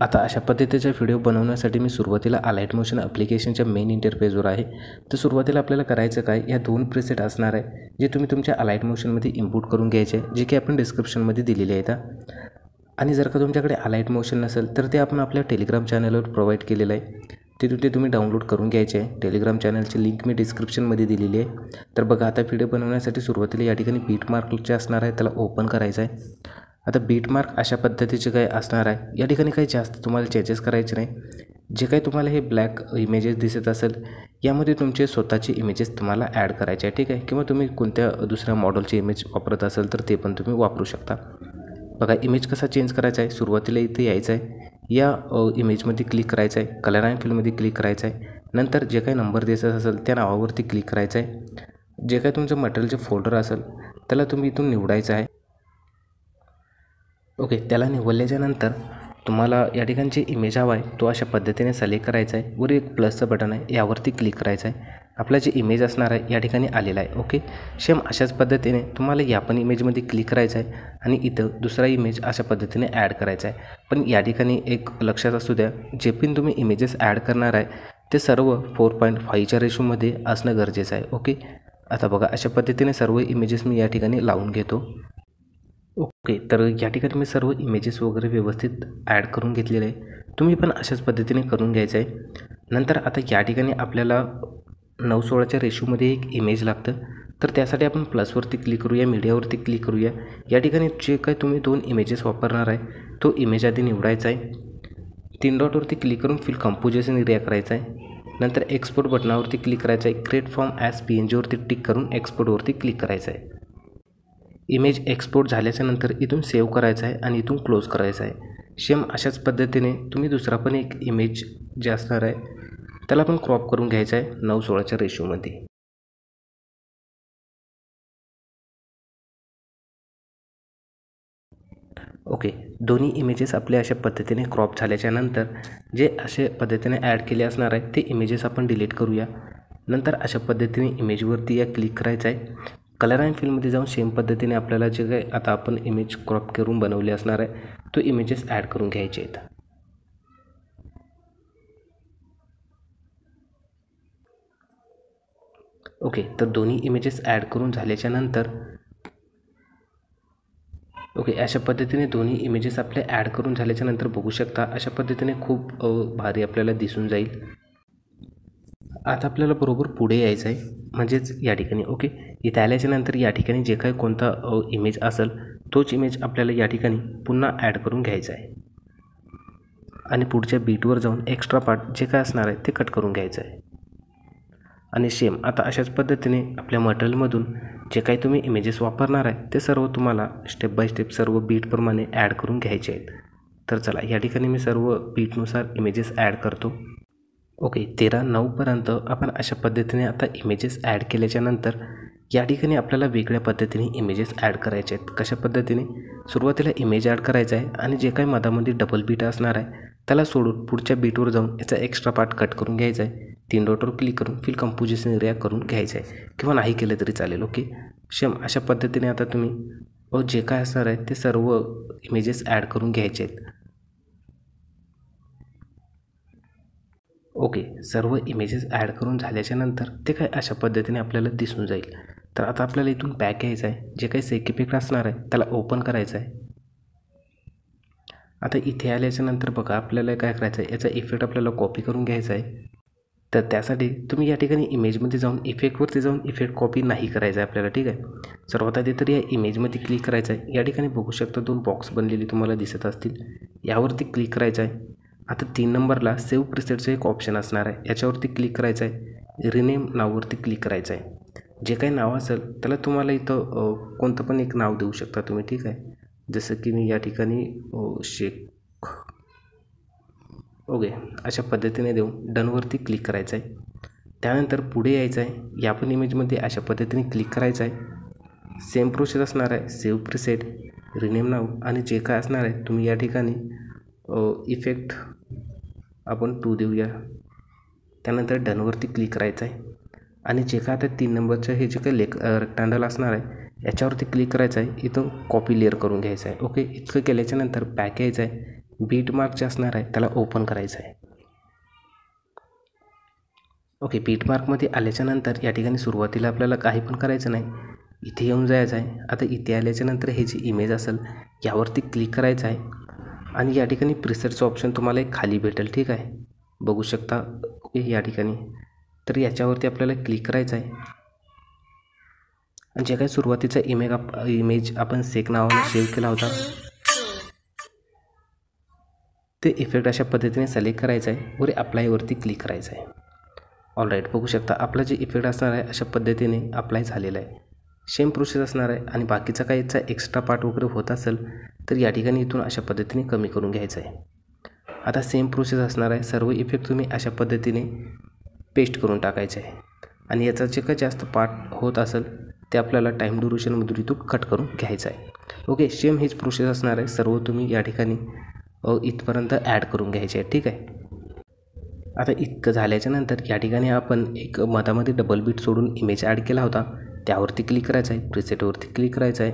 आता अशा पद्धतीचा व्हिडिओ बनवण्यासाठी मी सुरुवातीला अलाइट मोशन ॲप्लिकेशनच्या मेन इंटरफेसवर आहे। तर सुरुवातीला आपल्याला करायचं काय, या दोन प्रीसेट असणार आहे जे तुम्ही तुमच्या अलाइट मोशनमध्ये इनपुट करून घ्यायचे, जे की आपण डिस्क्रिप्शनमध्ये दिलेले आहेत। आणि जर का तुमच्याकडे अलाइट मोशन नसेल तर ते आपण आपल्या टेलिग्राम चॅनलवर प्रोव्हाइड केलेलं आहे, ते तुम्ही डाउनलोड करून घ्यायचे आहे। टेलिग्राम चॅनलची लिंक मी डिस्क्रिप्शनमध्ये दिलेली आहे। तर बघा, आता व्हिडिओ बनवण्यासाठी सुरुवातीला या ठिकाणी बीट मार्कचे असणार आहे, त्याला ओपन करायचं आहे। आता बीट मार्क अशा पद्धतीचे काय असणार आहे, या ठिकाणी काही जास्त तुम्हाला चेंजेस करायचे नाही। जे काही तुम्हाला हे ब्लॅक इमेजेस दिसत असेल, यामध्ये तुमचे स्वतःचे इमेजेस तुम्हाला ॲड करायचे आहे, ठीक आहे। किंवा तुम्ही कोणत्या दुसऱ्या मॉडेलचे इमेज वापरत असाल तर ते पण तुम्ही वापरू शकता। बघा, इमेज कसा चेंज करायचा आहे, सुरुवातीला इथे यायचं आहे, या इमेजमध्ये क्लिक करायचं आहे, कलर अँड फिलमध्ये क्लिक करायचं आहे। नंतर जे काही नंबर दिसत असेल त्या नावावरती क्लिक करायचं आहे। जे काही तुमचं मटेरियलचे फोल्डर असेल त्याला तुम्ही इथून निवडायचं आहे। ओके, त्याला निवडल्याच्या नंतर तुम्हाला या ठिकाणी जे इमेज हवा आहे तो अशा पद्धतीने सिलेक्ट करायचा आहे। वर एक प्लसचं बटन आहे, यावरती क्लिक करायचं आहे। आपला जे इमेज असणार आहे या ठिकाणी आलेला आहे। ओके, सेम अशाच पद्धतीने तुम्हाला या पण इमेजमध्ये क्लिक करायचं आहे आणि इथं दुसरा इमेज अशा पद्धतीने ॲड करायचा आहे। पण या ठिकाणी एक लक्षात असू द्या, जे पण तुम्ही इमेजेस ॲड करणार आहे ते सर्व 4.5च्या रेशोमध्ये असणं गरजेचं आहे। ओके, आता बघा, अशा पद्धतीने सर्व इमेजेस मी या ठिकाणी लावून घेतो। ओके, तर या ठिकाणी मी सर्व इमेजेस वगैरे व्यवस्थित ॲड करून घेतलेले आहे। तुम्ही पण अशाच पद्धतीने करून घ्यायचं आहे। नंतर आता या ठिकाणी आपल्याला 9:16च्या रेशोमध्ये एक इमेज लागतं, तर त्यासाठी आपण प्लसवरती क्लिक करूया, मीडियावरती क्लिक करूया। या ठिकाणी जे काही तुम्ही 2 इमेजेस वापरणार आहे तो इमेज आधी निवडायचा आहे। 3 डॉटवरती क्लिक करून फिल कंपोजिशन एरिया करायचा आहे। नंतर एक्सपोर्ट बटनावरती क्लिक करायचं आहे। क्रिएट फ्रॉम ॲज PNGवरती टिक करून एक्सपोर्टवरती क्लिक करायचं आहे। इमेज एक्सपोर्ट झाल्याच्या नंतर इथून सेव्ह करायचं आहे आणि इथून क्लोज करायचं आहे। सेम अशाच पद्धतीने तुम्ही दुसरा पण एक इमेज जे असणार आहे त्याला पण क्रॉप करून घ्यायचा आहे 9:16च्या रेशोमध्ये। ओके, दोन्ही इमेजेस आपले अशा पद्धतीने क्रॉप झाल्याच्या नंतर जे अशा पद्धतीने ॲड केले असणार आहे ते इमेजेस आपण डिलीट करूया। नंतर अशा पद्धतीने इमेजवरती या क्लिक करायचं आहे। कलर अँड फिलमध्ये जाऊन सेम पद्धतीने आपल्याला जे काही आता आपण इमेज क्रॉप करून बनवले असणार आहे तो इमेजेस ॲड करून घ्यायचे आहेत। ओके, तर दोन्ही इमेजेस ॲड करून झाल्याच्या नंतर ओके, अशा पद्धतीने दोन्ही इमेजेस आपले ॲड करून झाल्याच्या नंतर बघू शकता अशा पद्धतीने खूप भारी आपल्याला दिसून जाईल। आता आपल्याला बरोबर पुढे यायचं आहे, म्हणजेच या ठिकाणी। ओके, इथे आल्याच्या नंतर या ठिकाणी जे काही कोणता इमेज असेल तोच इमेज आपल्याला या ठिकाणी पुन्हा ॲड करून घ्यायचा आहे आणि पुढच्या बीटवर जाऊन एक्स्ट्रा पार्ट जे काय असणार आहे ते कट करून घ्यायचं आहे। आणि सेम आता अशाच पद्धतीने आपल्या मटेरियलमधून जे काही तुम्ही इमेजेस वापरणार आहे ते सर्व तुम्हाला स्टेप बाय स्टेप सर्व बीटप्रमाणे ॲड करून घ्यायचे आहेत। तर चला, या ठिकाणी मी सर्व बीटनुसार इमेजेस ॲड करतो। ओके, 13:09पर्यंत आपण अशा पद्धतीने आता इमेजेस ॲड केल्याच्या नंतर या ठिकाणी आपल्याला वेगळ्या पद्धतीने इमेजेस ॲड करायचे आहेत। कशा पद्धतीने, सुरुवातीला इमेज ॲड करायचा आहे आणि जे काही मधामध्ये डबल बीट असणार आहे त्याला सोडून पुढच्या बीटवर जाऊन याचा एक्स्ट्रा पार्ट कट करून घ्यायचा आहे। 3 डॉटवर क्लिक करून फिल कंपोजिशन एरिया करून घ्यायचं आहे, किंवा नाही केलं तरी चालेल। ओके, सेम अशा पद्धतीने आता तुम्ही जे काय असणार आहे ते सर्व इमेजेस ॲड करून घ्यायचे आहेत। ओके, सर्व इमेजेस ॲड करून झाल्याच्या नंतर ते काय अशा पद्धतीने आपल्याला दिसून जाईल। तर आता आपल्याला इथून बॅक यायचं आहे, जे काही सेक इफेक्ट असणार आहे त्याला ओपन करायचं आहे। आता इथे आल्याच्या नंतर बघा, आपल्याला काय करायचं आहे, याचा इफेक्ट आपल्याला कॉपी करून घ्यायचा आहे। तर त्यासाठी तुम्ही या ठिकाणी इमेजमध्ये जाऊन इफेक्टवरती जाऊन इफेक्ट कॉपी नाही करायचं आहे आपल्याला, ठीक आहे। सर्वात आधी तर या इमेजमध्ये क्लिक करायचं आहे। या ठिकाणी बघू शकता 2 बॉक्स बनलेली तुम्हाला दिसत असतील, यावरती क्लिक करायचं आहे। आता 3 नंबरला सेव्ह प्रिसेटचं एक ऑप्शन असणार आहे, याच्यावरती क्लिक करायचं आहे। रिनेम नाववरती क्लिक करायचं आहे। जे काही नाव असेल त्याला तुम्हाला इथं कोणतं पण एक नाव देऊ शकता तुम्ही, ठीक आहे। जसं की मी या ठिकाणी शेख, ओके, अशा पद्धतीने देऊन डनवरती क्लिक करायचं आहे। त्यानंतर पुढे यायचं आहे, या पण इमेजमध्ये अशा पद्धतीने क्लिक करायचं आहे। सेम प्रोसेस असणार आहे, सेव्ह प्रिसेट, रिनेम नाव आणि जे काय असणार आहे तुम्ही या ठिकाणी इफेक्ट आपण 2 देऊया। त्यानंतर डनवरती क्लिक करायचं आहे आणि जे काय आता 3 नंबरचं हे जे काही रेक्टँगल असणार आहे याच्यावरती क्लिक करायचं आहे। इथं कॉपी लेअर करून घ्यायचं आहे। ओके, इतकं केल्याच्या नंतर बॅक यायचं आहे। बीट मार्क जे असणार आहे त्याला ओपन करायचं आहे. ओके, बीट मार्कमध्ये आल्याच्यानंतर या ठिकाणी सुरुवातीला आपल्याला काही पण करायचं नाही, इथे येऊन जायचं आहे. आता इथे आल्याच्यानंतर हे जी इमेज असेल यावरती क्लिक करायचं आहे आणि या ठिकाणी प्रिसेटचं ऑप्शन तुम्हाला एक खाली भेटेल, ठीक आहे, बघू शकता. ओके, या ठिकाणी तर याच्यावरती आपल्याला क्लिक करायचं आहे आणि जे काही सुरुवातीचा इमेज आपण सेक नावाने सेव्ह केला होता ते इफेक्ट अशा पद्धतीने सिलेक्ट करायचं आहे वर अप्लायवरती क्लिक करायचं आहे. ऑलराईट, बघू शकता आपला जे इफेक्ट असणार आहे अशा पद्धतीने अप्लाय झालेला आहे. सेम प्रोसेस असणार आहे आणि बाकीचा काही याचा एक्स्ट्रा पार्ट वगैरे होत असेल तर या ठिकाणी इथून अशा पद्धतीने कमी करून घ्यायचं आहे. आता सेम प्रोसेस असणार आहे, सर्व इफेक्ट तुम्ही अशा पद्धतीने पेस्ट करून टाकायचे आहे आणि याचा जे काही जास्त पार्ट होत असेल ते आपल्याला टाईम ड्युरेशनमधून इथून कट करून घ्यायचं आहे. ओके, सेम हीच प्रोसेस असणार आहे, सर्व तुम्ही या ठिकाणी इथपर्यंत ॲड करून घ्यायचे आहे, ठीक आहे. आता इतकं झाल्याच्यानंतर या ठिकाणी आपण एक मधामध्ये डबल बीट सोडून इमेज ॲड केला होता त्यावरती क्लिक करायचं आहे, प्रिसेटवरती क्लिक करायचं आहे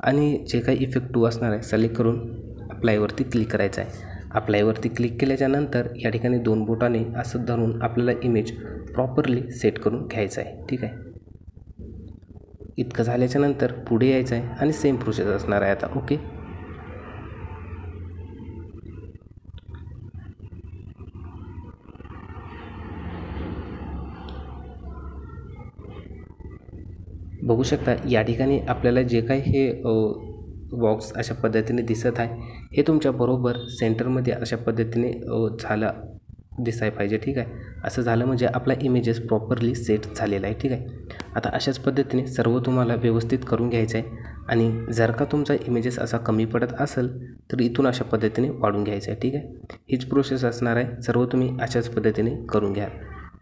आणि जे काही इफेक्ट 2 असणार आहे सिलेक्ट करून अप्लायवरती क्लिक करायचं आहे. अप्लायवरती क्लिक केल्याच्यानंतर या ठिकाणी 2 बोटाने असं धरून आपल्याला इमेज प्रॉपरली सेट करून घ्यायचं आहे, ठीक आहे. इतकं झाल्याच्यानंतर पुढे यायचं आहे आणि सेम प्रोसेस असणार आहे आता. ओके, बघू शकता या ठिकाणी आपल्याला जे काही हे बॉक्स अशा पद्धतीने दिसत आहे हे तुमच्या बरोबर सेंटरमध्ये अशा पद्धतीने दिसायला पाहिजे, ठीक आहे. असं झालं म्हणजे आपला इमेजेस प्रॉपरली सेट झालेला आहे, ठीक आहे. आता अशाच पद्धतीने सर्व तुम्हाला व्यवस्थित करून घ्यायचं आहे आणि जर का तुमचा इमेजेस असा कमी पडत असेल तर इथून अशा पद्धतीने वाढून घ्यायचं आहे, ठीक आहे. हीच प्रोसेस असणार आहे, सर्व तुम्ही अशाच पद्धतीने करून घ्या.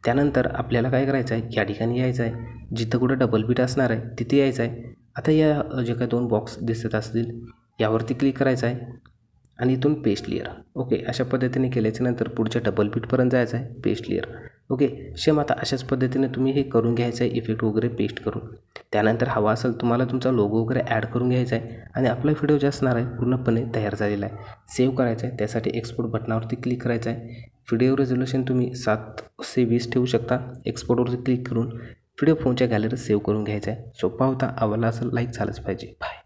त्यानंतर आपल्याला काय करायचं आहे, या ठिकाणी यायचं आहे, जिथं कुठं डबल बीट असणार आहे तिथे यायचं आहे. आता या जे काही 2 बॉक्स दिसत असतील यावरती क्लिक करायचं आहे आणि इथून पेस्ट लेयर. ओके, अशा पद्धतीने केल्याच्यानंतर पुढच्या डबल बीटपर्यंत जायचं आहे, पेस्ट लेयर. ओके, सेम आता अशाच पद्धतीने तुम्ही हे करून घ्यायचं आहे, इफेक्ट वगैरे पेस्ट करून. त्यानंतर हवा असेल तुम्हाला तुमचा लोगो वगैरे ॲड करून घ्यायचा आहे आणि आपला व्हिडिओ जे असणार आहे पूर्णपणे तयार झालेला आहे. सेव्ह करायचा आहे, त्यासाठी एक्सपोर्ट बटनावरती क्लिक करायचं आहे. व्हिडिओ रेझोल्युशन तुम्ही 7:20 ठेवू शकता. एक्सपोर्टवरती क्लिक करून व्हिडिओ फोनच्या गॅलरीत सेव्ह करून घ्यायचा आहे. सोपा होता, आवडला असेल लाईक झालंच पाहिजे. बाय.